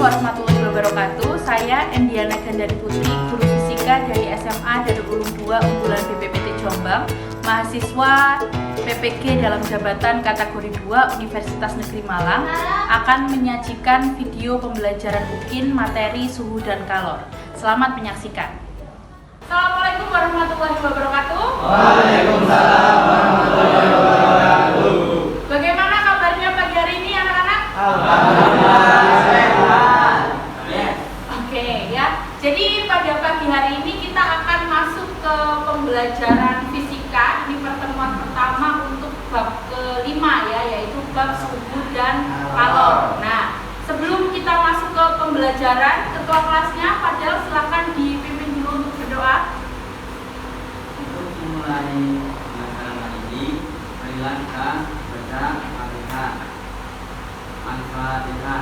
warahmatullahi wabarakatuh. Saya Endiana Gandari Putri, guru fisika dari SMA Darul Ulum 2 unggulan BPPT Jombang, mahasiswa PPG dalam jabatan kategori 2 Universitas Negeri Malang, akan menyajikan video pembelajaran UKIN materi suhu dan kalor. Selamat menyaksikan. Assalamualaikum warahmatullahi wabarakatuh. Waalaikumsalam warahmatullahi wabarakatuh. Bagaimana kabarnya pagi hari ini anak-anak? Alhamdulillah sehat. Oke ya. Jadi pada pagi hari ini kita akan masuk ke pembelajaran fisika. Ini pertemuan pertama untuk bab kelima ya, yaitu bab suhu dan kalor. Nah, sebelum kita masuk ke pembelajaran, ketua kelasnya Fadel silakan dipimpin dulu untuk berdoa. Untuk memulai pembelajaran ini, marilah kita baca Al-Fatihah. Al-Fatihah.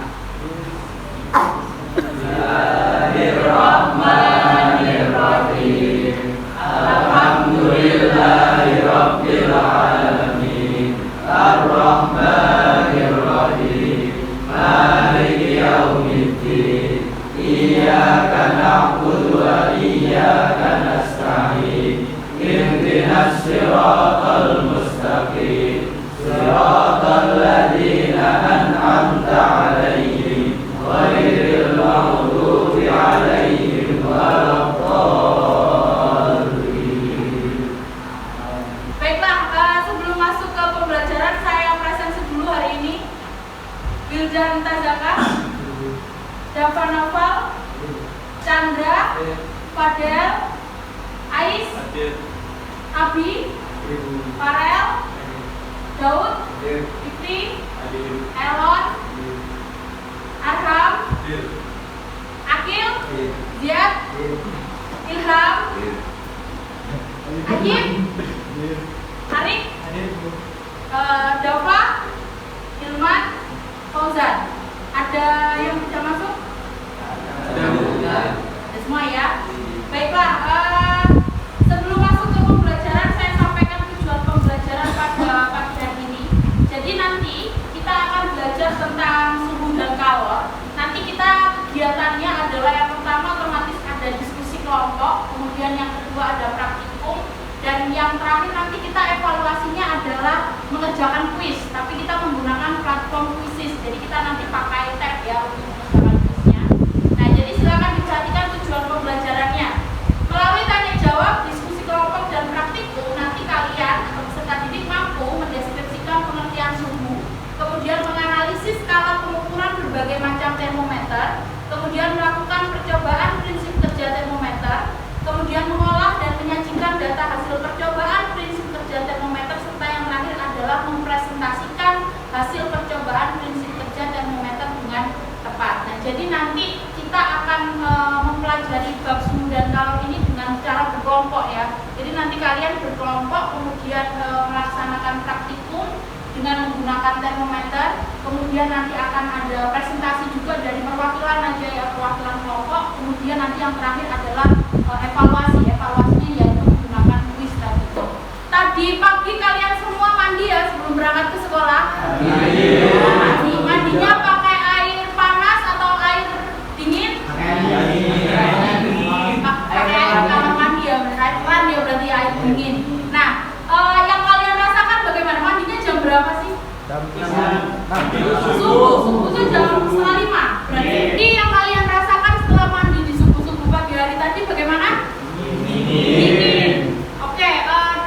Bismillahirrahmanirrahim. Alhamdulillahirabbil alamin. Ar-Rahmanirrahim. Maliki yaumiddin. Iyyaka na'budu wa iyyaka nasta'in. Ihdinas siratal mustaqim. Siratal ladzina an'amta 'alaihim ghairil maghdubi 'alaihim waladdallin. Baiklah, sebelum masuk ke pembelajaran saya presentasi dulu hari ini. Wildan Tazaka, Dava Noval, Chandra, Fadel, Ais, Abi, Farel, Daud, Fikri, Elon, Arham, Akil, Ziad, Ilham, Ajib, Arik, Dava, Ilman, Fauzan. Ada yang bisa masuk? Ada semua ya. Baiklah, sebelum masuk ke pembelajaran saya sampaikan tujuan pembelajaran pada pagi hari ini. Jadi nanti kita akan belajar tentang suhu dan kalor. Nanti kita kegiatannya adalah yang pertama otomatis ada diskusi kelompok, kemudian yang kedua ada praktikum, dan yang terakhir nanti kita evaluasinya adalah mengerjakan kuis, tapi kita menggunakan platform Quizizz. Jadi kita nanti pakai tab ya untuk mengerjakan kuisnya. Nah, jadi silakan diperhatikan tujuan pembelajarannya. Melalui tanya jawab, diskusi kelompok dan praktikum, nanti kalian atau peserta didik mampu mendeskripsikan pengertian suhu, kemudian menganalisis skala pengukuran berbagai macam termometer, kemudian melakukan percobaan prinsip kerja termometer, kemudian mengolah dan menyajikan data hasil percobaan prinsip kerja termometer, serta yang terakhir adalah mempresentasikan hasil percobaan prinsip kerja termometer dengan tepat. Nah, jadi nanti kita akan mempelajari bab suhu dan kalor ini dengan cara berkelompok ya. Jadi nanti kalian berkelompok, kemudian melaksanakan praktikum dengan menggunakan termometer, kemudian nanti akan ada presentasi juga dari perwakilan aja ya, perwakilan kelompok, kemudian nanti yang terakhir adalah evaluasinya yaitu menggunakan kuis tadi. Tadi pagi kalian semua mandi ya sebelum berangkat ke sekolah? Mandinya pakai air panas atau air dingin? Pakai air kamar mandi ya, air keran ya berarti air dingin. Nah, yang kalian rasakan bagaimana? Mandinya jam berapa sih? Subuh itu jam 4:30. Berarti yang kalian rasakan setelah mandi di subuh pagi hari tadi bagaimana? Dingin. Oke,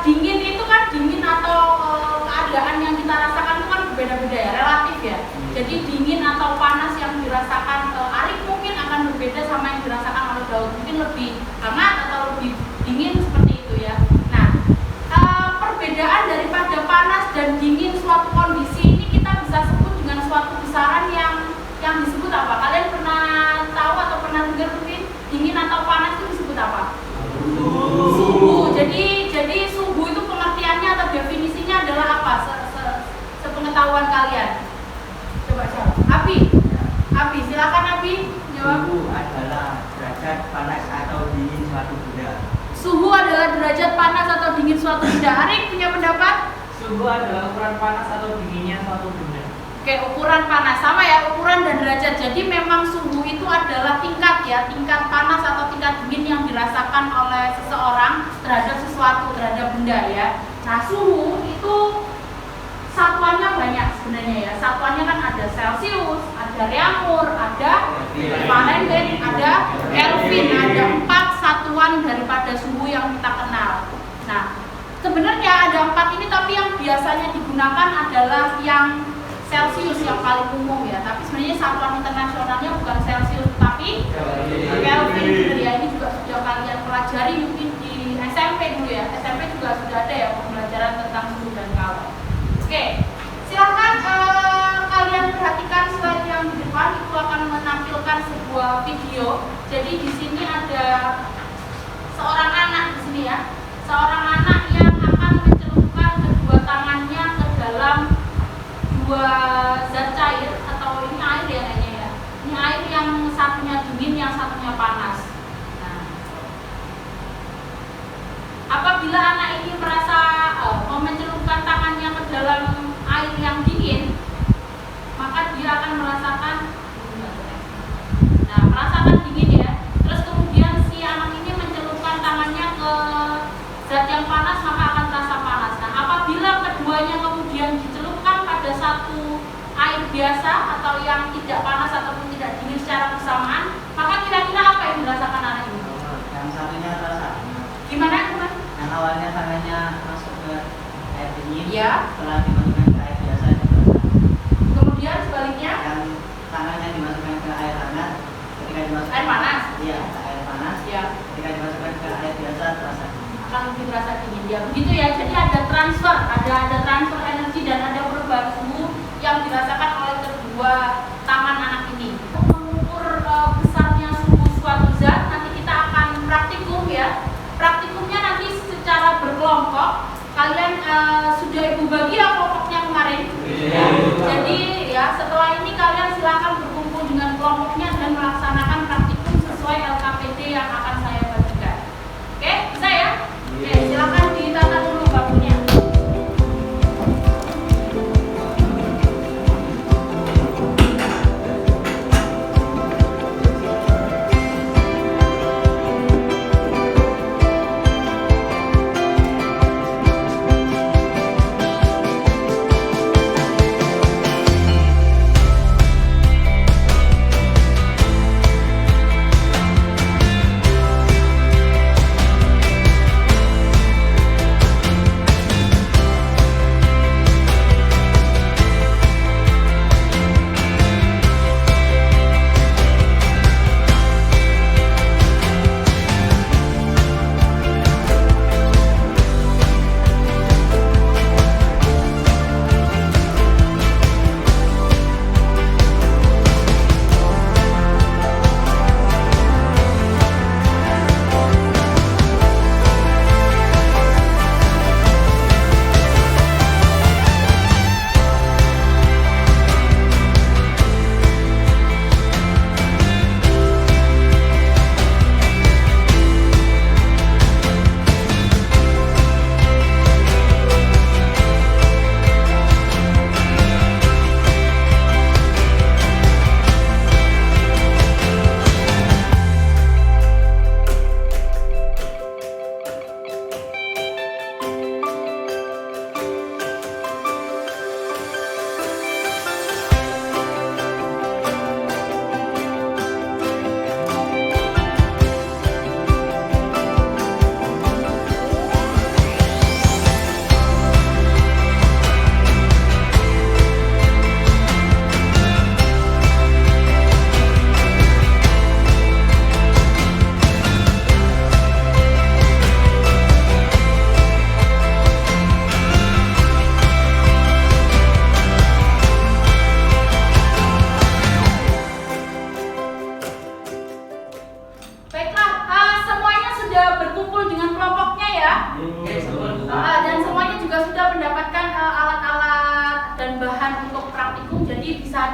dingin itu kan dingin atau keadaan yang kita rasakan itu kan berbeda-beda ya, relatif ya. Jadi dingin atau panas yang dirasakan Arik mungkin akan berbeda sama yang dirasakan oleh Daud, mungkin lebih hangat atau lebih dingin seperti itu ya. Nah, perbedaan daripada panas dan dingin suatu kondisi ini kita bisa sebut dengan suatu besaran yang disebut apa? Kalian pernah tahu atau pernah dengar mungkin dingin atau panas itu disebut apa? Suhu. Jadi suhu itu pengertiannya atau definisinya adalah apa? Sepengetahuan kalian. Coba jawab. Abi, silakan Abi jawab. Suhu adalah derajat panas atau dingin suatu benda. Suhu adalah derajat panas atau dingin suatu benda. Arik punya pendapat? Suhu adalah ukuran panas atau dinginnya suatu benda. Oke, ukuran panas sama ya, ukuran dan derajat. Jadi memang suhu itu adalah tingkat ya, tingkat panas atau tingkat dingin yang dirasakan oleh seseorang terhadap sesuatu, terhadap benda ya. Nah, suhu itu satuannya banyak sebenarnya ya. Satuannya kan ada Celcius, ada Reaumur, ada Fahrenheit, ada Kelvin. Ada 4 satuan daripada suhu yang kita kenal. Nah, sebenarnya ada 4 ini, tapi yang biasanya digunakan adalah yang Celcius yang paling umum ya, tapi sebenarnya satuan internasionalnya bukan Celcius tapi Kelvin gitu ya. Ini juga sudah kalian pelajari mungkin di SMP dulu ya. SMP juga sudah ada ya pembelajaran tentang suhu dan kalor. Oke, silakan kalian perhatikan slide yang di depan, itu akan menampilkan sebuah video. Jadi di sini ada seorang anak di sini ya, seorang anak yang akan mencelupkan kedua tangannya ke dalam dua zat cair, atau ini air ya kayaknya ya. Ini air yang satunya dingin, yang satunya panas. Nah, apabila anak ini merasa mau mencelupkan tangannya ke dalam air yang dingin, maka dia akan merasakan dingin ya. Terus kemudian si anak ini mencelupkan tangannya ke zat yang panas, maka akan terasa panas. Nah, apabila keduanya kemudian dicelupkan pada satu air biasa atau yang tidak panas ataupun tidak dingin secara bersamaan, maka kira-kira apa yang dirasakan anak ini? Yang satunya terasa. Gimana teman? Yang awalnya tangannya masuk ke air dingin, Ya. setelah dimasukkan ke air biasa itu terasa. Kemudian sebaliknya, Yang tangannya dimasukkan ke air hangat, ketika dimasukkan air panas. Iya, ke air panas. Ya, Ketika dimasukkan ke air biasa terasa dingin. akan lebih terasa dingin ya. Begitu ya. Jadi ada transfer, ada transfer energi dan ada perubahan suhu yang dirasakan oleh kedua tangan anak ini. Untuk mengukur besarnya suhu suatu zat, nanti kita akan praktikum ya. Praktikumnya nanti secara berkelompok. Kalian sudah ibu bagi ya kelompoknya kemarin. Ya. Jadi ya setelah ini kalian silakan berkumpul dengan kelompoknya dan melaksanakan praktikum sesuai LKPD yang akan saya bagikan. Oke, bisa ya? Oke, silakan ditata dulu bakunya.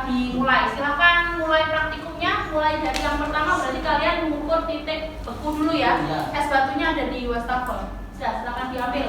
dimulai. Silahkan mulai praktikumnya. Mulai dari yang pertama berarti kalian mengukur titik beku dulu ya. Es batunya ada di wastafel. Silahkan diambil.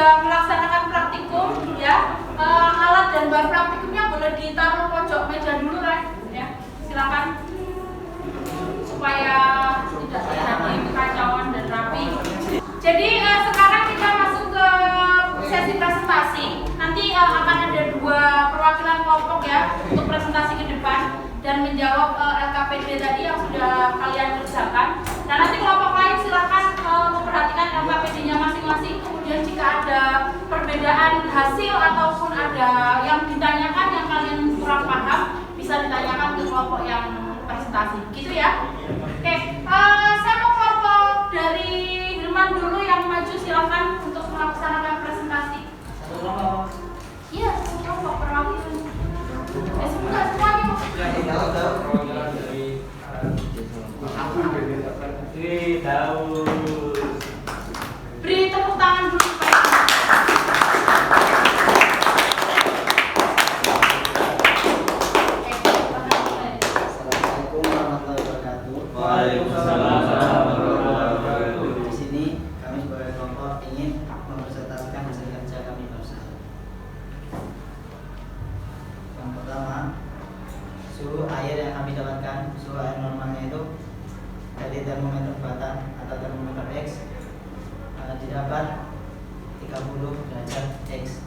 sudah melaksanakan praktikum ya, alat dan bahan praktikumnya boleh ditaruh pojok meja dulu ya. Silakan supaya tidak terjadi kekacauan dan rapi. Jadi sekarang kita masuk ke sesi presentasi. Nanti akan ada 2 perwakilan kelompok ya untuk presentasi ke depan dan menjawab LKPD tadi yang sudah kalian kerjakan. Nah, nanti kelompok lain silakan memperhatikan LKPD-nya masing-masing. Kemudian jika ada perbedaan hasil ataupun ada yang ditanyakan yang kalian kurang paham, bisa ditanyakan ke kelompok yang presentasi. Gitu ya. Oke, saya mau kelompok dari Hilman dulu yang maju, silakan untuk melaksanakan presentasi. Iya, kelompok perwakilan. Semuanya beri tepuk tangan dulu. Assalamualaikum warahmatullahi wabarakatuh. Waalaikumsalam warahmatullahi wabarakatuh. Di sini kami sebagai kelompok ingin mempresentasikan hasil kerja kami barusan. Yang pertama, suhu air yang kami dapatkan, suhu air normalnya itu dari termometer buatan atau termometer X didapat 30 derajat X.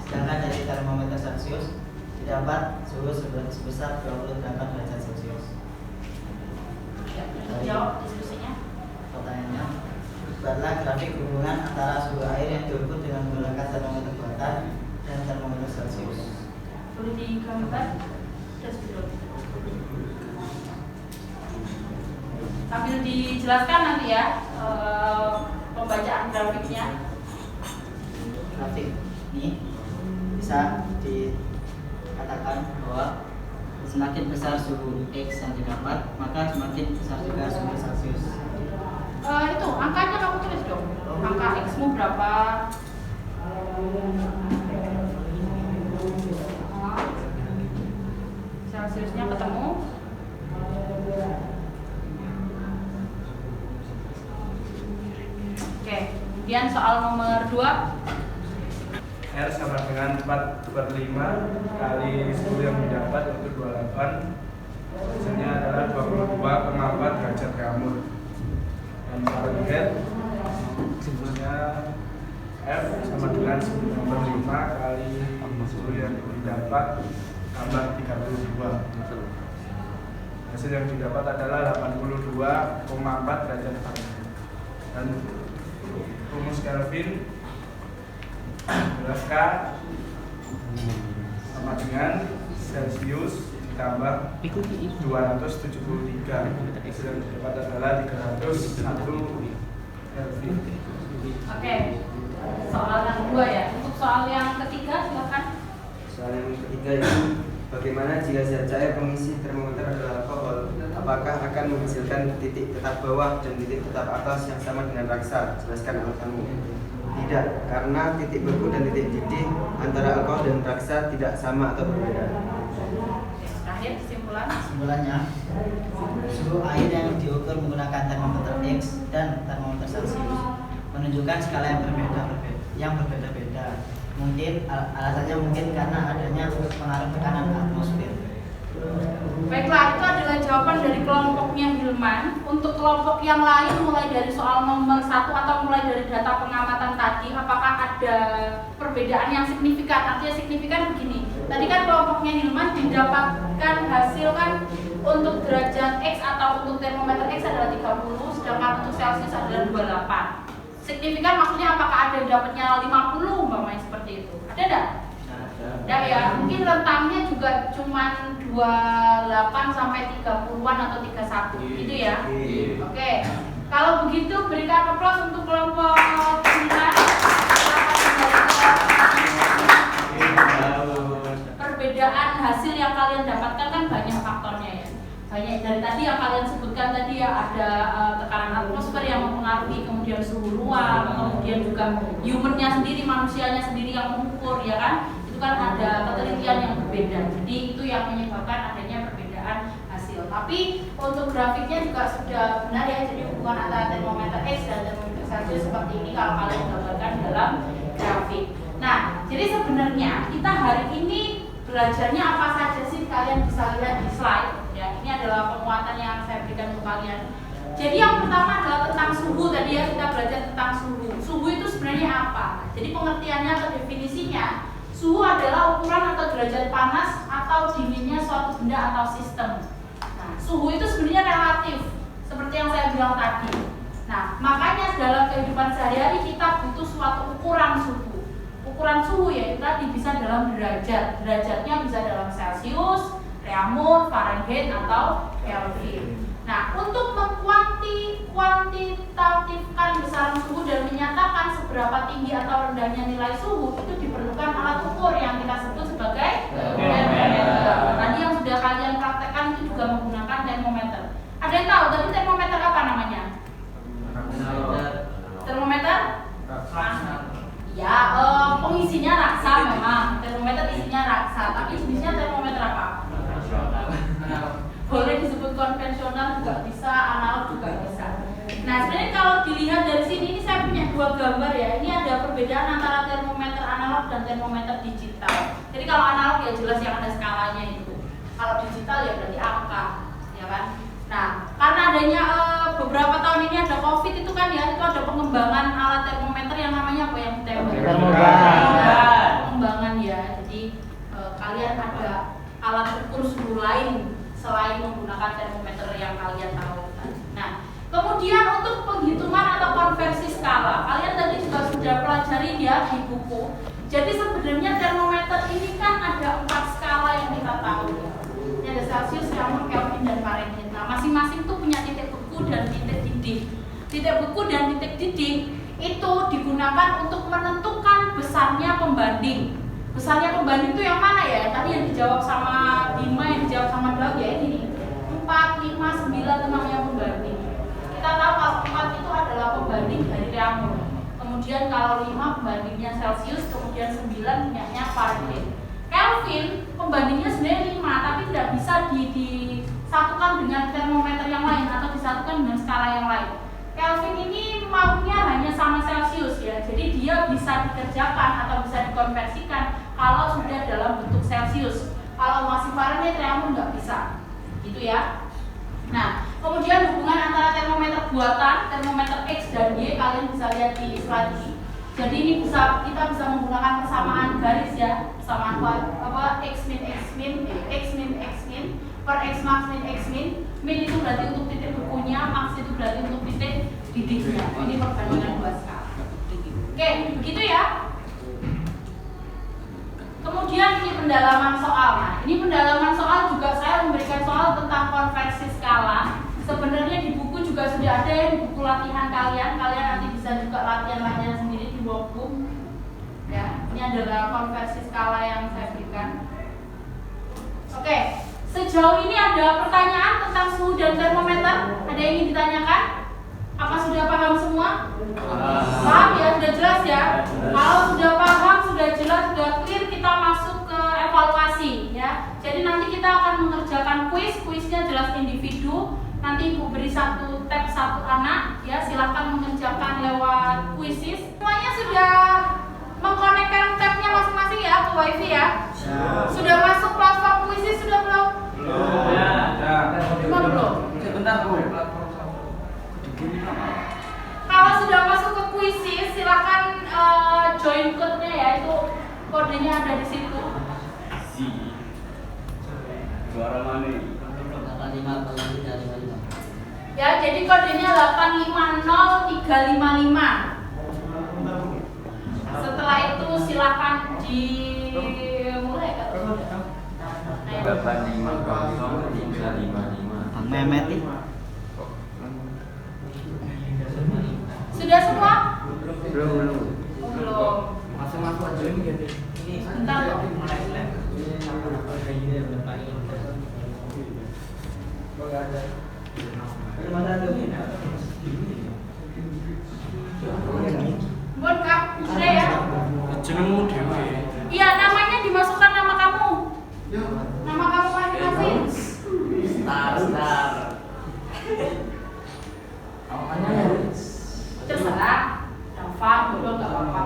Sedangkan dari termometer Celcius didapat suhu sebesar 28 derajat Celcius. Jawab diskusinya. Pertanyaannya, buatlah grafik hubungan antara suhu air yang diukur dengan menggunakan termometer buatan dan termometer Celcius. Boleh digambar dashboard. Sambil dijelaskan nanti ya pembacaan grafiknya. Grafik ini bisa dikatakan bahwa semakin besar suhu X yang didapat, maka semakin besar juga suhu Celcius. Itu angkanya kamu tulis dong. Angka X-mu berapa? Celciusnya ketemu. Oke, kemudian soal nomor 2. R sama dengan 4/5 kali suhu yang didapat yaitu 28. Hasilnya adalah 22,4 derajat Kelvin. Dan Fahrenheit hasilnya F sama dengan 9/5 kali suhu yang didapat tambah 32. Hasil yang didapat adalah 82,4 derajat Fahrenheit. Dan rumus Kelvin adalah K sama dengan Celcius ditambah 273. Hasil yang didapat adalah 301 Kelvin. Oke, soal yang 2 ya. Untuk soal yang ketiga silakan. Soal yang ketiga itu bagaimana jika zat cair pengisi termometer adalah alkohol, apakah akan menghasilkan titik tetap bawah dan titik tetap atas yang sama dengan raksa? Jelaskan alasanmu. Tidak, karena titik beku dan titik didih antara alkohol dan raksa tidak sama atau berbeda. Terakhir kesimpulan. Kesimpulannya, suhu air yang diukur menggunakan termometer X dan termometer Celcius menunjukkan skala yang berbeda-beda. Mungkin alasannya karena adanya pengaruh tekanan atmosfer. Baiklah, itu adalah jawaban dari kelompoknya Hilman. Untuk kelompok yang lain mulai dari soal nomor 1 atau mulai dari data pengamatan tadi, apakah ada perbedaan yang signifikan? Artinya signifikan begini. Tadi kan kelompoknya Hilman didapatkan hasil kan untuk derajat X atau untuk termometer X adalah 30, sedangkan untuk Celcius adalah 28. Signifikan maksudnya apakah ada yang dapatnya 50 umpamanya seperti itu? Ada enggak? Ada ya, mungkin rentangnya juga cuman 28 sampai 30-an atau 31 gitu ya. Oke. Kalau begitu berikan aplaus untuk kelompok Hilman. Perbedaan hasil yang kalian dapatkan kan banyak faktornya ya. Banyak dari tadi yang kalian sebutkan tadi ya, ada tekanan atmosfer yang mempengaruhi, kemudian suhu ruang, kemudian juga humannya sendiri, manusianya sendiri yang mengukur ya kan. Itu kan ada ketelitian yang berbeda. Jadi itu yang menyebabkan adanya perbedaan hasil. Tapi untuk grafiknya juga sudah benar ya. Jadi hubungan antara termometer X dan termometer Celcius seperti ini kalau kalian gambarkan dalam grafik. jadi sebenarnya kita hari ini belajarnya apa saja sih, kalian bisa lihat di slide ya. Ini adalah penguatan yang saya berikan untuk kalian. Jadi yang pertama adalah tentang suhu. Tadi ya kita belajar tentang suhu. Suhu itu sebenarnya apa? Jadi pengertiannya atau definisinya, suhu adalah ukuran atau derajat panas atau dinginnya suatu benda atau sistem. Nah, suhu itu sebenarnya relatif, seperti yang saya bilang tadi. Nah, makanya dalam kehidupan sehari-hari kita butuh suatu ukuran suhu. Ukuran suhu ya itu tadi bisa dalam derajat. Derajatnya bisa dalam Celcius, Reaumur, Fahrenheit atau Kelvin. Nah, untuk mengkuantitatifkan besaran suhu dan menyatakan seberapa tinggi atau rendahnya nilai suhu itu diperlukan alat ukur yang kita sebut sebagai termometer. Tadi yang sudah kalian praktekkan itu juga menggunakan termometer. Ada yang tahu tadi termometer apa namanya? Termometer? Ya, pengisinya raksa memang. Termometer isinya raksa, tapi jenisnya termometer apa? Boleh disebut konvensional juga bisa, analog juga bisa. Nah, sebenarnya kalau dilihat dari sini, ini saya punya dua gambar ya. Ini ada perbedaan antara termometer analog dan termometer digital. Jadi kalau analog ya jelas yang ada skalanya itu. Kalau digital ya berarti angka, ya kan? Nah, karena adanya beberapa tahun ini ada COVID itu kan ya, itu ada pengembangan alat termometer yang namanya apa yang pengembangan ya. Jadi kalian ada alat ukur suhu lain selain menggunakan termometer yang kalian tahu. Nah, kemudian untuk penghitungan atau konversi skala, kalian tadi juga sudah pelajari ya di buku. Jadi sebenarnya termometer ini kan ada 4 skala yang kita tahu. Ini ada Celsius, Reaumur, Kelvin, dan Fahrenheit. Nah, masing-masing tuh punya titik beku dan titik didih. Titik beku dan titik didih itu digunakan untuk menentukan besarnya pembanding. Besarnya pembanding itu yang mana ya? Tadi yang dijawab sama Bima, yang dijawab sama Daud ya ini nih. 4, 5, 9 itu namanya pembanding. Kita tahu kalau 4 itu adalah pembanding dari Reaumur. Kemudian kalau 5 pembandingnya Celsius, kemudian 9 punyanya Fahrenheit. Kelvin pembandingnya sebenarnya 5, tapi tidak bisa disatukan dengan termometer yang lain atau disatukan dengan skala yang lain. Kelvin ini maunya hanya sama Celsius ya, jadi dia bisa dikerjakan atau bisa dikonversikan kalau sudah dalam bentuk Celsius. Kalau masih Fahrenheit, Reaumur nggak bisa, gitu ya. Nah, kemudian hubungan antara termometer buatan, termometer X dan Y kalian bisa lihat di slide ini. Jadi ini kita bisa menggunakan persamaan garis ya, persamaan apa X min X min, X min X min per X max min X min. Min itu berarti untuk titik bukunya, max itu berarti untuk titik didihnya. Ini perbandingan 2 skala. Oke, begitu ya. Kemudian ini pendalaman soal. Nah, ini pendalaman soal juga saya memberikan soal tentang konversi skala. Sebenarnya di buku juga sudah ada ya, di buku latihan kalian. Kalian nanti bisa juga latihan-latihan sendiri di workbook. Ya, ini adalah konversi skala yang saya berikan. Oke, sejauh ini ada pertanyaan tentang suhu dan termometer? Ada yang ingin ditanyakan? Apa sudah paham semua? Paham ya, sudah jelas ya. Kalau sudah paham, sudah jelas, sudah clear, kita masuk ke evaluasi ya. Jadi nanti kita akan mengerjakan kuis. Kuisnya jelas individu. Nanti Ibu beri satu tab satu anak ya. Silahkan mengerjakan lewat kuisis. Semuanya sudah mengkonekkan tabnya masing-masing ya ke wifi ya. Sudah masuk platform kuisis sudah belum? Belum. Sebentar Bu. Kalau sudah masuk ke kuisis, silakan join code-nya ya, itu kodenya ada di situ. Suara mana? Ya, jadi kodenya 850355. Setelah itu silakan dimulai kan? 850355. Memet. Sudah semua? Belum. Belum. Masuk aja ini. Bentar kok. Buat Kak, sudah ya? Jenengmu Dewi. Iya, namanya dimasukkan nama kamu. Nama kamu masing-masing. Star. Terserah. Dava, bodoh nggak apa-apa.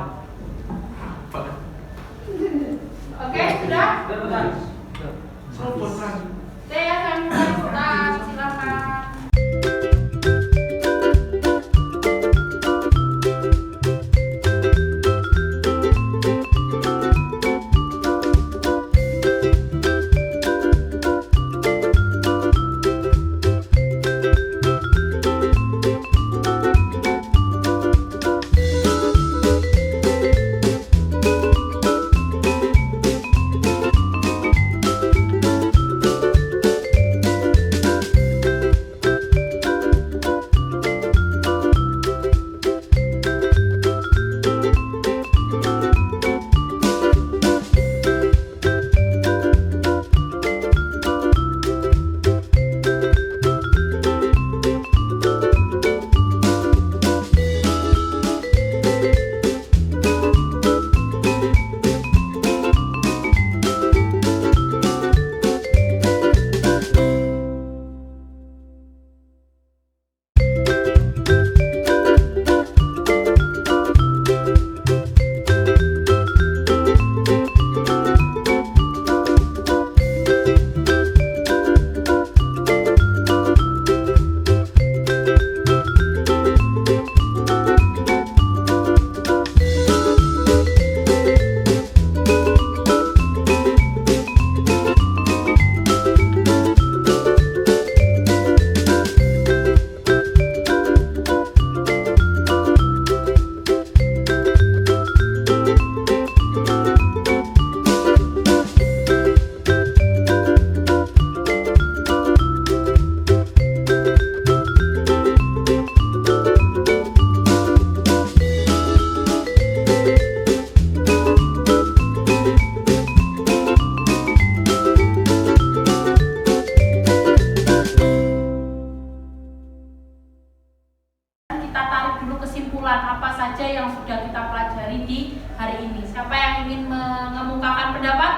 dulu kesimpulan apa saja yang sudah kita pelajari di hari ini. Siapa yang ingin mengemukakan pendapat?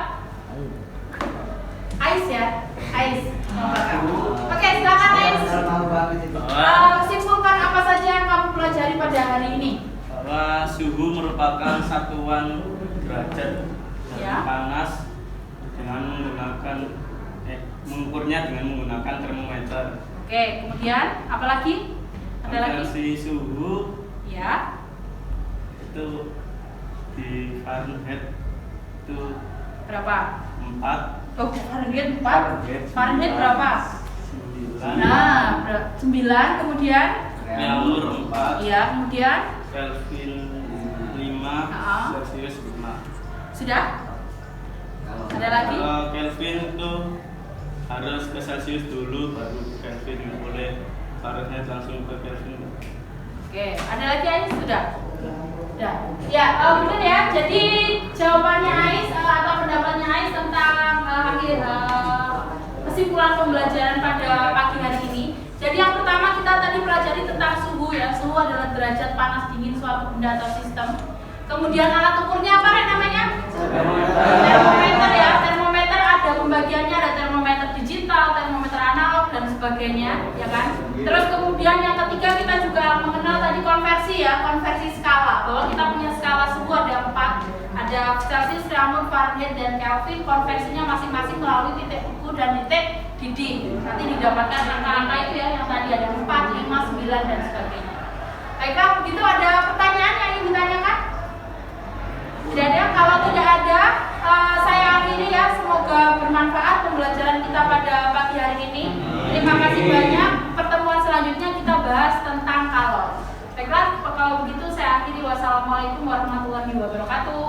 Ais ya, Ais. Oke, silakan Ais. Simpulkan apa saja yang kamu pelajari pada hari ini. Bahwa suhu merupakan satuan derajat Ya. panas dengan menggunakan mengukurnya dengan menggunakan termometer. Oke, kemudian apa lagi? Ada lagi? Konversi suhu Ya. itu di Fahrenheit itu Berapa? 4 Oh, Fahrenheit 4. Fahrenheit berapa? 9 Nah, 9 kemudian Kelvin 4 iya, kemudian Kelvin 5 Ah. Celsius 5. sudah? Ada lagi? Kalau Kelvin itu harus ke Celsius dulu baru ke Kelvin, nggak boleh Fahrenheit langsung ke Kelvin. Oke, ada lagi Ais? Sudah? Sudah. Ya, benar ya. Jadi jawabannya Ais atau pendapatnya Ais tentang kesimpulan pembelajaran pada pagi hari ini. Jadi yang pertama kita tadi pelajari tentang suhu ya. Suhu adalah derajat panas dingin suatu benda atau sistem. Kemudian alat ukurnya apa Rek, namanya? Termometer ya. Termometer ada pembagiannya, ada termometer digital, termometer analog dan sebagainya, ya kan? Terus kemudian yang ketiga kita juga mengenal tadi konversi ya, konversi skala. Bahwa kita punya skala suhu ada 4, ada Celsius, Fahrenheit, Fahrenheit dan Kelvin. Konversinya masing-masing melalui titik ukur dan titik didih. Nanti didapatkan angka-angka itu ya, yang tadi ada 4, 5, 9 dan sebagainya. Baiklah, begitu ada pertanyaan yang ingin ditanyakan? Tidak ada. Kalau tidak ada, saya akhiri ya. Semoga bermanfaat pembelajaran kita pada pagi hari ini. Terima kasih banyak. Pertemuan selanjutnya kita bahas tentang kalor. Baiklah, kalau begitu saya akhiri. Wassalamualaikum warahmatullahi wabarakatuh.